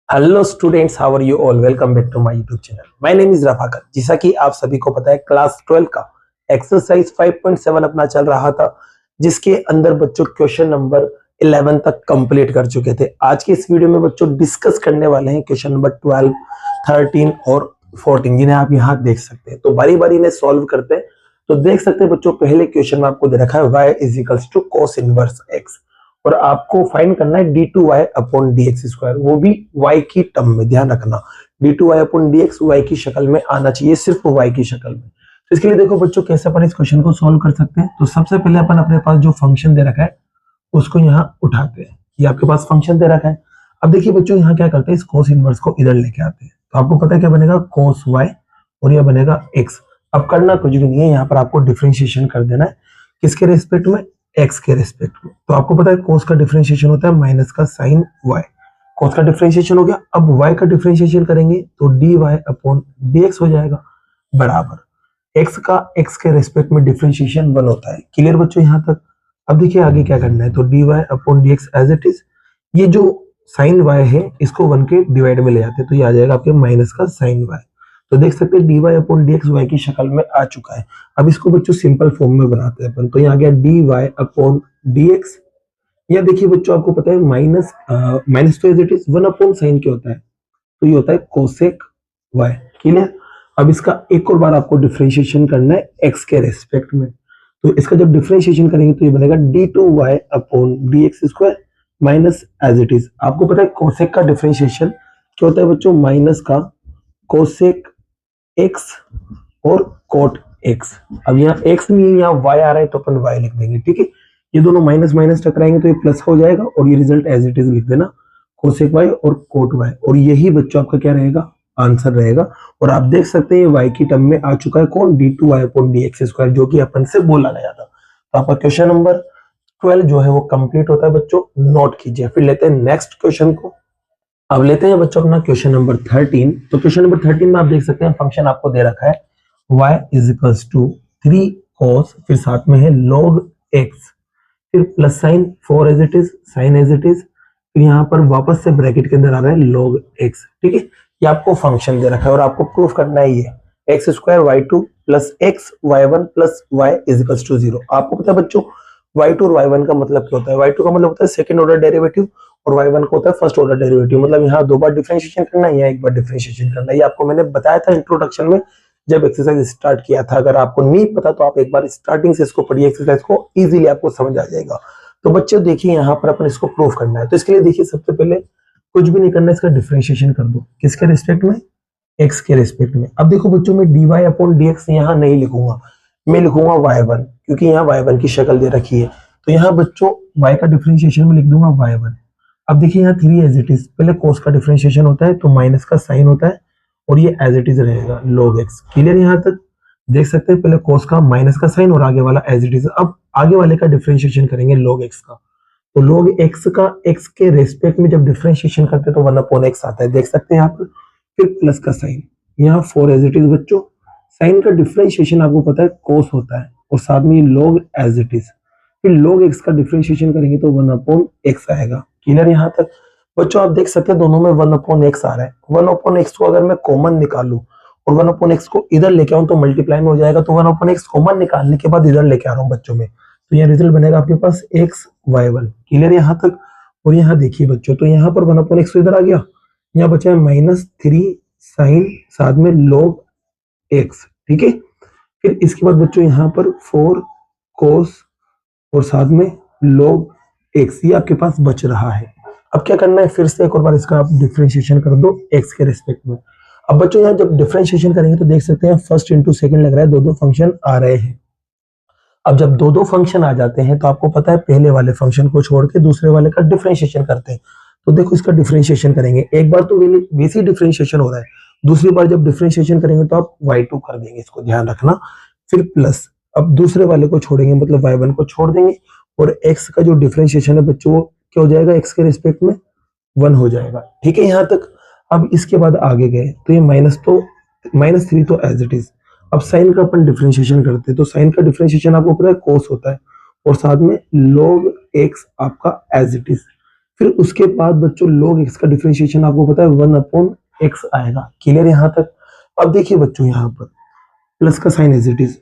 Hello students, how are you all. Welcome back to my YouTube channel. My name is Rafakar. जैसा कि आप सभी को पता है, क्लास 12 का एक्सरसाइज 5.7 अपना चल रहा था, जिसके अंदर बच्चों क्वेश्चन नंबर 11 तक कंप्लीट कर चुके थे। आज के इस वीडियो में बच्चों डिस्कस करने वाले हैं क्वेश्चन नंबर 12, 13 और 14, जिन्हें आप यहाँ देख सकते हैं। तो बारी बारी इन्हें सॉल्व करते हैं। तो देख सकते हैं बच्चों, पहले क्वेश्चन में आपको दे रखा है y is equals to cos inverse x, और आपको फाइंड करना है d2y अपॉन dx स्क्वायर, वो भी y की टर्म में। ध्यान रखना, d2y अपॉन dx y की शक्ल में आना चाहिए, सिर्फ y की शक्ल में। तो इसके लिए देखो बच्चों, कैसे अपन इस क्वेश्चन को सॉल्व कर सकते हैं। तो सबसे पहले अपन अपने पास जो फंक्शन दे रखा है उसको यहाँ उठाते हैं। ये आपके पास फंक्शन दे रखा है। अब देखिए बच्चों, यहाँ क्या करते हैं, इस cos इनवर्स को इधर लेके आते हैं। तो आपको पता है क्या बनेगा, cos y, और यह बनेगा x। अब करना कुछ भी नहीं है, यहाँ पर आपको डिफरेंशिएशन कर देना है। किसके रेस्पेक्ट में, x के रेस्पेक्ट में। तो आपको पता है cos का डिफरेंशिएशन होता है माइनस का साइन y। cos का डिफरेंशिएशन हो गया। अब y का डिफरेंशिएशन करेंगे तो dy अपॉन dx हो जाएगा, बराबर x का x के रेस्पेक्ट में डिफरेंशिएशन 1 होता है। क्लियर बच्चों यहाँ तक। अब देखिए आगे क्या करना है, तो dy upon dx as it is. ये जो साइन y है इसको 1 के डिवाइड में ले जाते हैं, तो ये आ जाएगा आपके माइनस का साइन y। तो देख सकते हैं dy अपॉन dx y की शक्ल में आ चुका है। अब इसको बच्चों सिंपल फॉर्म में बनाते हैं अपन। तो यहाँ आ गया dy अपॉन dx। या देखिए बच्चों, आपको पता है माइनस तो as it is 1 upon sine क्या होता है, तो ये होता है कोसेक y। क्लियर। अब इसका एक और बार आपको डिफरेंशिएशन करना है x के रेस्पेक्ट में। तो इसका जब डिफरेंशिएशन करेंगे तो ये बनेगा d2y upon dx square minus as it is. आपको पता है कोसेक का डिफरेंशिएशन क्या होता है बच्चों, माइनस का कोसेक x और कोट x। अब यहाँ x नहीं, यहाँ y आ रहा है तो अपन y लिख देंगे। ठीक है, ये दोनों माइनस माइनस टकराएंगे तो ये प्लस हो जाएगा, और ये रिजल्ट एज इट इज लिख देना, कोसेक y और कोट y। और यही बच्चों आपका क्या रहेगा, आंसर रहेगा। और आप देख सकते हैं y की टर्म में आ चुका है कौन, d2y अपॉन dx स्क्वायर, जो कि अपन से बोला गया था। तो आपका क्वेश्चन नंबर 12 जो है वो कंप्लीट होता है बच्चों, नोट कीजिए। फिर लेते हैं नेक्स्ट क्वेश्चन को। अब लेते हैं बच्चों अपना क्वेश्चन नंबर 13। तो क्वेश्चन नंबर 13 में आप देख सकते हैं फंक्शन आपको दे रखा है y is equals to 3 cos, फिर साथ में है log x, फिर plus sine 4 as it is, sine as it is, फिर यहाँ पर वापस से ब्रैकेट के अंदर आ रहा है log x। ठीक है, ये आपको फंक्शन दे रखा है और आपको प्रूफ करना है ये x square y two plus x y one plus y is equals to 0। आपको पता है बच्चों, y2 और y1 का मतलब क्या होता है। y2 का मतलब होता है सेकंड ऑर्डर डेरिवेटिव, और y1 का होता है फर्स्ट ऑर्डर डेरिवेटिव। मतलब यहाँ 2 बार डिफरेंशिएशन करना है या 1 बार डिफरेंशिएशन करना है। ये आपको मैंने बताया था इंट्रोडक्शन में जब एक्सरसाइज स्टार्ट किया था। अगर आपको नहीं पता तो आप एक बार स्टार्टिंग से इसको पढ़िए, एक्सरसाइज को इजीली आपको समझ आ जाएगा। तो बच्चों देखिए, यहाँ पर अपन इसको प्रूफ करना है। तो इसके लिए देखिए, सबसे पहले कुछ भी नहीं करना, इसका डिफरेंशिएशन कर दो। किसके रिस्पेक्ट में, x के रिस्पेक्ट में। अब देखो बच्चों, मैं dy अपॉन dx यहाँ नहीं लिखूंगा, मैं लिखूंगा y1, क्योंकि यहाँ y1 की शक्ल दे रखी है। तो यहाँ बच्चों y का डिफरेंशिएशन में लिख दूंगा y1। अब देखिए यहाँ 3 एज इट इज, पहले cos का डिफरेंशिएशन होता है तो माइनस का साइन होता है, और ये एज इट इज रहेगा log x। क्लियर, यहाँ तक देख सकते हैं, पहले cos का माइनस का साइन और आगे वाला एज इट इज। अब आगे वाले का डिफरेंशिएशन करेंगे log x का। तो log x का x के रेस्पेक्ट में जब डिफरेंशिएशन करते हैं तो 1 अपॉन x आता है, देख सकते हैं यहाँ पर। फिर प्लस का साइन, यहाँ 4 एज इट इज बच्चों। साइन का डिफरेंशिएशन आपको पता है cos होता है, और साथ में ये log एज इट इज। फिर log x का डिफरेंशिएशन करेंगे तो 1 अपॉन x आएगा। क्लियर, यहाँ तक बच्चों आप देख सकते हैं दोनों में 1 अपॉन x आ रहा है। 1 अपॉन x को अगर मैं कॉमन निकालूं और 1 अपॉन x को इधर लेके आऊं तो मल्टीप्लाई में हो जाएगा। तो 1 अपॉन x कॉमन निकालने के बाद इधर लेके आ रहा हूँ बच्चों में, तो यह रिजल्ट बनेगा आपके पास x y1। क्लियर यहाँ तक। और यहाँ देखिए बच्चों, तो यहाँ पर 1 अपॉन x तो इधर आ गया, यहाँ बचा है -3 साइन साथ में log x। ठीक है, फिर इसके बाद बच्चों यहाँ पर 4 cos और साथ में log x, ये आपके पास बच रहा है। अब क्या करना है, फिर से एक और बार इसका आप डिफरेंशिएशन कर दो x के रिस्पेक्ट में। अब बच्चों यहाँ जब डिफरेंशिएशन करेंगे तो देख सकते हैं फर्स्ट इंटू सेकंड लग रहा है, दो फंक्शन आ रहे हैं। अब जब दो फंक्शन आ जाते हैं तो आपको पता है पहले वाले फंक्शन को छोड़ के दूसरे वाले का डिफरेंशिएशन करते हैं। तो देखो इसका डिफरेंशिएशन करेंगे, एक बार तो वैसे ही डिफरेंशिएशन हो रहा है, दूसरी बार जब डिफरेंशिएशन करेंगे तो आप y2 कर देंगे, इसको ध्यान रखना। फिर प्लस, अब दूसरे वाले को छोड़ेंगे मतलब y1 को छोड़ देंगे, और x का जो डिफरेंशिएशन है बच्चों वो क्या हो जाएगा, x के रिस्पेक्ट में 1 हो जाएगा। ठीक है, यहाँ तक। अब इसके बाद आगे गए तो ये -3 तो एज इट इज। अब साइन का अपन डिफरेंशिएशन करते हैं, तो साइन का डिफरेंशिएशन आपको पता है cos होता है, और साथ में log x आपका एज इट इज। फिर उसके बाद बच्चों log x का डिफरेंशिएशन आपको पता है 1/x आएगा। क्लियर यहाँ तक? अब देखिए बच्चों यहाँ पर प्लस का sign as it is,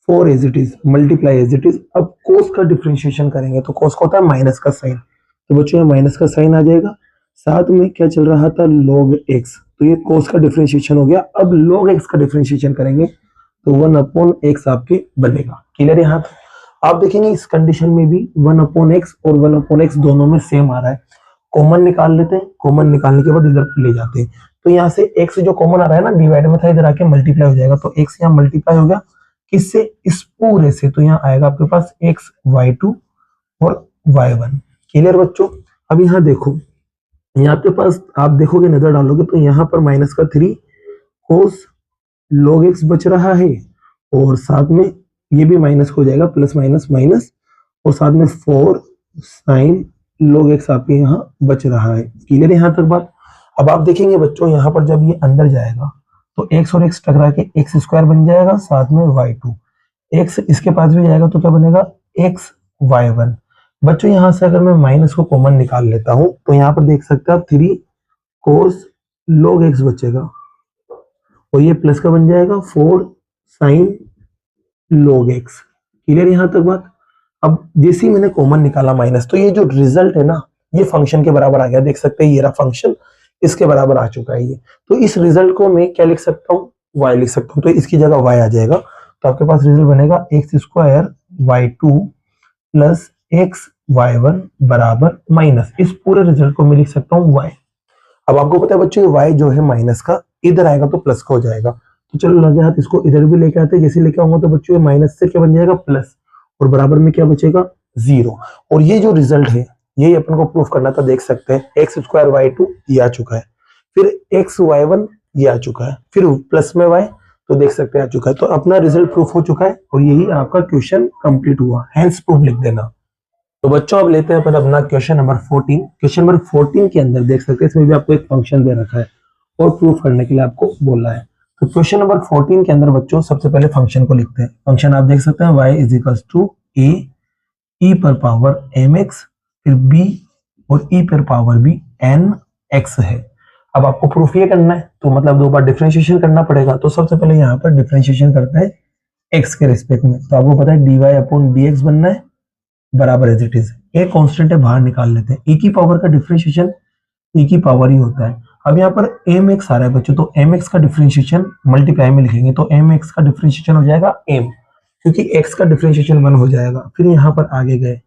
4 as it is, multiply as it is. अब कोस का डिफरेंशिएशन करेंगे तो कोस का होता है माइनस का साइन, तो बच्चों यहाँ माइनस का साइन आ जाएगा। साथ में क्या चल रहा था, log x, तो ये कोस का डिफरेंशिएशन हो गया। अब log x का डिफरेंशिएशन करेंगे तो 1/x आपके बनेगा। क्लियर यहाँ तक? आप देखेंगे इस कंडीशन में भी 1/x और 1/x दोनों में सेम आ रहा है। कॉमन निकाल लेते हैं, कॉमन निकालने के बाद इधर ले जाते हैं, तो यहाँ से x जो कॉमन आ रहा है ना, डिवाइड में था, इधर आके मल्टीप्लाई हो जाएगा, तो x यहाँ मल्टीप्लाई हो गया किससे, इस पूरे से, तो यहाँ आएगा आपके पास x y2 और y1। क्लियर बच्चों? अब यहाँ देखो, यहाँ पे पास आप देखोगे, नजर डालोगे तो यहाँ पर माइनस का 3 कोस log x बच रहा है, और साथ में ये भी माइनस हो जाएगा, प्लस माइनस माइनस, और साथ में 4 साइन log x आपके यहाँ बच रहा है। क्लियर यहाँ तक बात? अब आप देखेंगे बच्चों यहाँ पर जब ये अंदर जाएगा तो x और x टकरा के x स्क्वायर बन जाएगा, साथ में y2, x इसके पास भी जाएगा तो क्या बनेगा, x y1। बच्चों यहाँ से अगर मैं माइनस को कॉमन निकाल लेता हूं तो यहाँ पर देख सकते हैं आप 3 कोस log x बचेगा, और ये प्लस का बन जाएगा 4 साइन log x। क्लियर यहाँ तक बात? अब जैसे ही मैंने कॉमन निकाला माइनस, तो ये जो रिजल्ट है ना, ये फंक्शन के बराबर आ गया। देख सकते हैं ये रहा फंक्शन, इसके बराबर आ चुका है ये। तो इस रिजल्ट को मैं क्या लिख सकता हूँ, y लिख सकता हूँ, तो इसकी जगह y आ जाएगा। तो आपके पास रिजल्ट बनेगा x square y2 plus x y1 बराबर माइनस, इस पूरे रिजल्ट को मैं लिख सकता हूँ y। अब आपको पता है बच्चों y जो है माइनस का, इधर आएगा तो प्लस का हो जाएगा, तो चलो लगे हाथ इसको इधर भी लेके आते हैं। जैसे लेके आऊंगा तो बच्चों ये माइनस से क्या बन जाएगा, प्लस, और बराबर में क्या बचेगा, 0। और ये जो रिजल्ट है यही अपन को प्रूफ करना था। देख सकते हैं x स्क्वायर y2 ये आ चुका है, फिर x y1 ये आ चुका है, फिर प्लस में y, तो देख सकते हैं आ चुका है। तो अपना रिजल्ट प्रूफ हो चुका है, और यही आपका क्वेश्चन कंप्लीट हुआ, हैंस प्रूफ लिख देना। तो बच्चों अब लेते हैं अपन अपना क्वेश्चन नंबर 14। क्वेश्चन नंबर 14 के अंदर देख सकते हैं इसमें भी आपको एक फंक्शन दे रखा है और प्रूफ करने के लिए आपको बोला है। तो क्वेश्चन नंबर 14 के अंदर बच्चों सबसे पहले फंक्शन को लिखते हैं। फंक्शन आप देख सकते हैं y is equals to a e पर पावर mx, फिर b और e पर पावर b nx है। अब आपको प्रूफ ये करना है, तो मतलब 2 बार डिफरेंशिएशन करना पड़ेगा। तो सबसे पहले यहाँ पर डिफरेंशिएशन करते हैं x के रिस्पेक्ट में, तो आपको पता है dy अपॉन dx बनना है बराबर एज इट इज। एक कांस्टेंट है, बाहर निकाल लेते हैं। e की पावर का डिफरेंशिएशन e की पावर ही होता है। अब यहाँ पर mx आ रहा है बच्चों, तो mx का डिफरेंशिएशन मल्टीप्लाई में लिखेंगे, तो mx का डिफरेंशिएशन हो जाएगा m, क्योंकि x का डिफरेंशिएशन 1 हो जाएगा। फिर यहाँ पर आगे गए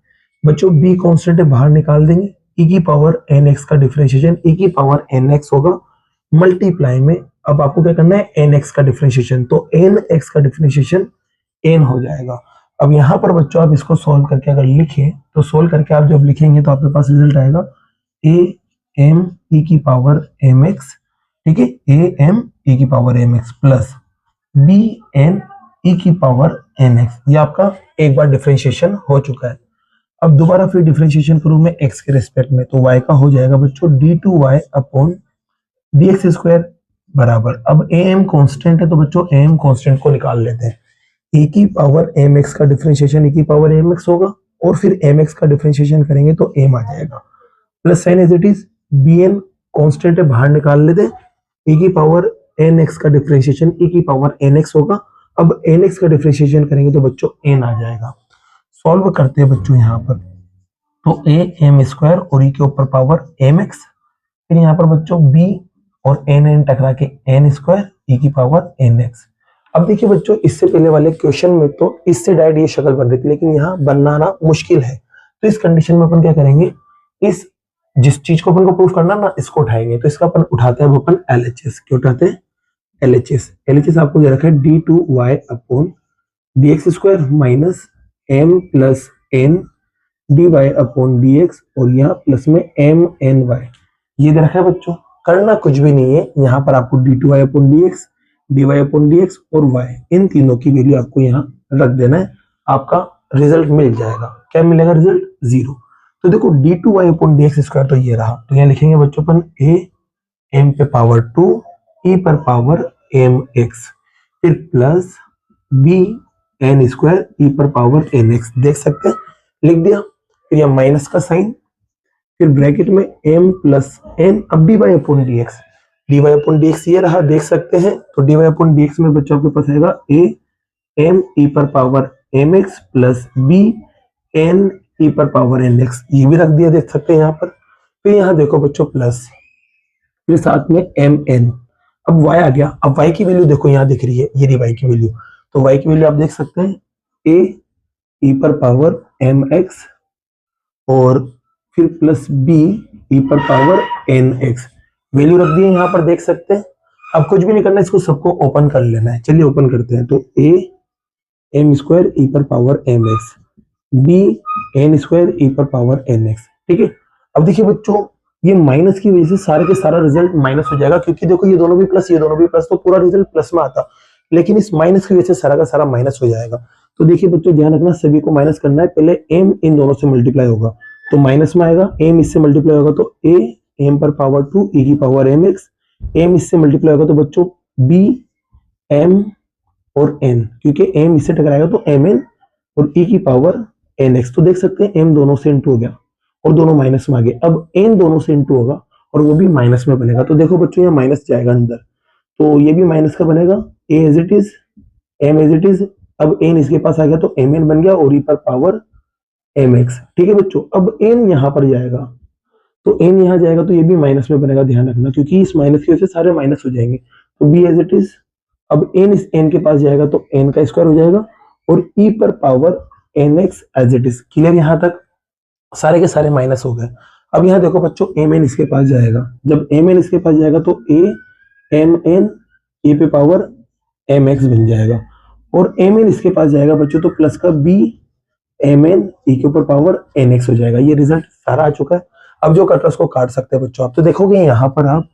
बच्चों, b कांस्टेंट है, बाहर निकाल देंगे। e की पावर nx का डिफरेंशिएशन e की पावर nx होगा मल्टीप्लाई में। अब आपको क्या करना है, nx का डिफरेंशिएशन, तो nx का डिफरेंशिएशन n हो जाएगा। अब यहाँ पर बच्चों आप इसको सोल्व करके अगर लिखें, तो सोल्व करके आप जब लिखेंगे तो आपके पास रिजल्ट आएगा a m e की पावर mx, ठीक है, a m e की power mx plus b n e की पावर nx। ये आपका एक बार डिफरेंशिएशन हो चुका है। अब दोबारा फिर डिफरेंशिएशन करूं मैं x के रिस्पेक्ट में, तो y का हो जाएगा बच्चों d2y अपॉन dx स्क्वायर बराबर, अब am कांस्टेंट है, तो बच्चों am कांस्टेंट को निकाल लेते हैं। e की पावर mx का डिफरेंशिएशन e की पावर mx होगा, और फिर mx का डिफरेंशिएशन करेंगे तो m आ जाएगा, plus sign as it is, bn constant है, बाहर निकाल लेते हैं। e की पावर nx का डिफरेंशिएशन e की पावर nx होगा। अब nx का डिफरेंशिएशन करेंगे तो बच्चों n आ जाएगा। सॉल्व करते हैं बच्चों यहाँ पर, तो a m स्क्वायर और e के ऊपर पावर mx, फिर यहाँ पर बच्चों b और n टकरा के n स्क्वायर e की पावर nx। अब देखिए बच्चों, इससे पहले वाले क्वेश्चन में तो इससे डायरेक्ट ये शक्ल बन रही थी, लेकिन यहाँ बनाना मुश्किल है। तो इस कंडीशन में अपन क्या करेंगे, इस जिस चीज को अपन को प्रूफ करना ना, इसको उठाएंगे। तो इसका अपन उठाते हैं, अब अपन LHS क्यों उठाते हैं, LHS आपको दे रखा है d2y upon dx square minus m plus n dy upon dx, और यहाँ प्लस में m n y ये दे रखा है बच्चों। करना कुछ भी नहीं है, यहाँ पर आपको d2y upon dx, dy upon dx और y, इन तीनों की वैल्यू आपको यहाँ रख देना है, आपका रिजल्ट मिल जाएगा। क्या मिलेगा, रिजल्ट 0। तो देखो d2y अपॉन dx स्क्वायर तो ये रहा, तो यहाँ लिखेंगे बच्चों अपन a m पे पावर 2 e पर पावर mx, फिर plus b n square e पर पावर nx, देख सकते हैं लिख दिया। फिर यहाँ माइनस का साइन, फिर ब्रैकेट में m प्लस n, अब dy upon dx, dy upon dx ये रहा, देख सकते हैं। तो dy अपॉन dx में बच्चों आपके पास आएगा a m e पर power mx plus b n e पर पावर nx, ये भी रख दिया, देख सकते हैं यहाँ पर। फिर यहाँ देखो बच्चों प्लस, फिर साथ में mn, अब y आ गया। अब y की वैल्यू देखो यहाँ दिख रही है, ये y की वैल्यू, तो y की वैल्यू आप देख सकते हैं a e पर पावर mx और फिर प्लस b e पर पावर nx, वैल्यू रख दी है यहाँ पर, देख सकते हैं। अब कुछ भी नहीं करना, इसको सबको ओपन कर लेना है। चलिए ओपन करते हैं। तो a m स्क्वायर e पर power mx, b n square e पर पावर nx, ठीक है। अब देखिए बच्चों, ये माइनस की वजह से सारे के सारा रिजल्ट माइनस हो जाएगा, क्योंकि देखो ये दोनों भी प्लस, ये दोनों भी प्लस, तो पूरा रिजल्ट प्लस में आता, लेकिन इस माइनस की वजह से सारा का सारा माइनस हो जाएगा। तो देखिए बच्चों ध्यान रखना, सभी को माइनस करना है। पहले m इन दोनों से मल्टीप्लाई होगा तो माइनस में आएगा, m इससे मल्टीप्लाई होगा तो a m पर पावर 2 e की पावर mx, m इससे मल्टीप्लाई होगा तो बच्चों b m और n, क्योंकि m इससे टकराएगा तो mn और e की पावर nx। तो देख सकते हैं m दोनों से इंटू हो गया और दोनों माइनस में आ गए। अब n दोनों से इंटू होगा और वो भी माइनस में बनेगा। तो देखो बच्चों यहाँ माइनस जाएगा अंदर, तो ये भी माइनस का बनेगा, a as it is, m as it is. अब n इसके पास आ गया तो mn बन गया और e पर पावर mx, ठीक है बच्चों। अब n यहाँ पर जाएगा तो n यहाँ जाएगा तो ये भी माइनस में बनेगा, ध्यान रखना, क्योंकि इस माइनस की वजह से सारे माइनस हो जाएंगे। तो b एज इट इज, अब n इस n के पास जाएगा तो n का स्क्वायर हो जाएगा और e पर power nx as it is. Clear यहाँ तक? सारे के सारे माइनस हो गए। अब यहाँ देखो बच्चों mn इसके पास जाएगा, जब mn इसके पास जाएगा तो a mn e पे पावर mx बन जाएगा और mn इसके पास जाएगा बच्चों तो प्लस का b mn e के ऊपर पावर nx हो जाएगा। ये रिजल्ट सारा आ चुका है। अब जो कट रहा है उसको काट सकते हैं बच्चों आप। तो देखोगे यहाँ पर आप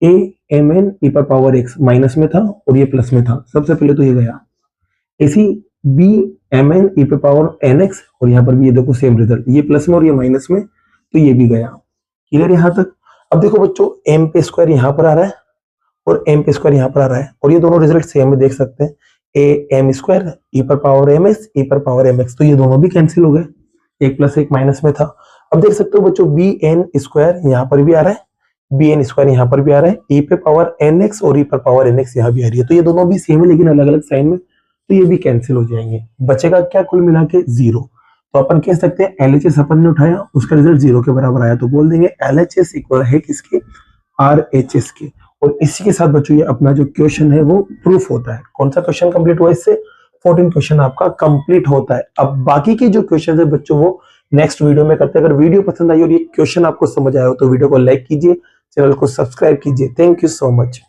a mn e पर पावर x माइनस में था और ये प्लस में था, सबसे पहले तो ये गया, इसी b mn e पे पावर nx और यहाँ पर भी ये देखो सेम रिजल्ट, ये प्लस में और ये माइनस में, तो ये भी गया। क्लियर यहाँ तक? अब देखो बच्चों m पे स्क्वायर यहाँ पर आ रहा है और m पे स्क्वायर यहाँ पर आ रहा है और ये दोनों रिजल्ट सेम है, देख सकते हैं, a m स्क्वायर e पर पावर mx e पर पावर mx, तो ये दोनों भी कैंसिल हो गए, एक प्लस एक माइनस में था। अब देख सकते हो बच्चों b n स्क्वायर यहाँ पर भी आ रहा है, b n स्क्वायर यहाँ पर भी आ रहा है, e पे पावर nx और e पर पावर nx यहाँ भी आ रही है, तो ये दोनों भी सेम है लेकिन अलग अलग साइन में, तो ये भी कैंसिल हो जाएंगे। बचेगा क्या कुल मिला के? जीरो। तो अपन कह सकते हैं LHS अपन ने उठाया, उसका रिजल्ट जीरो के बराबर आया, तो बोल देंगे LHS इक्वल है किसके? RHS के। और इसी के साथ बच्चों ये अपना जो क्वेश्चन है वो प्रूफ होता है। कौन सा क्वेश्चन कंप्लीट हुआ इससे? 14 क्वेश्चन आपका कंप्लीट होता है। अब बाकी के जो क्वेश्चन है बच्चों वो नेक्स्ट वीडियो में करते हैं। अगर वीडियो पसंद आई और ये क्वेश्चन आपको समझ आया हो तो वीडियो को लाइक कीजिए, चैनल को सब्सक्राइब कीजिए। Thank you so much.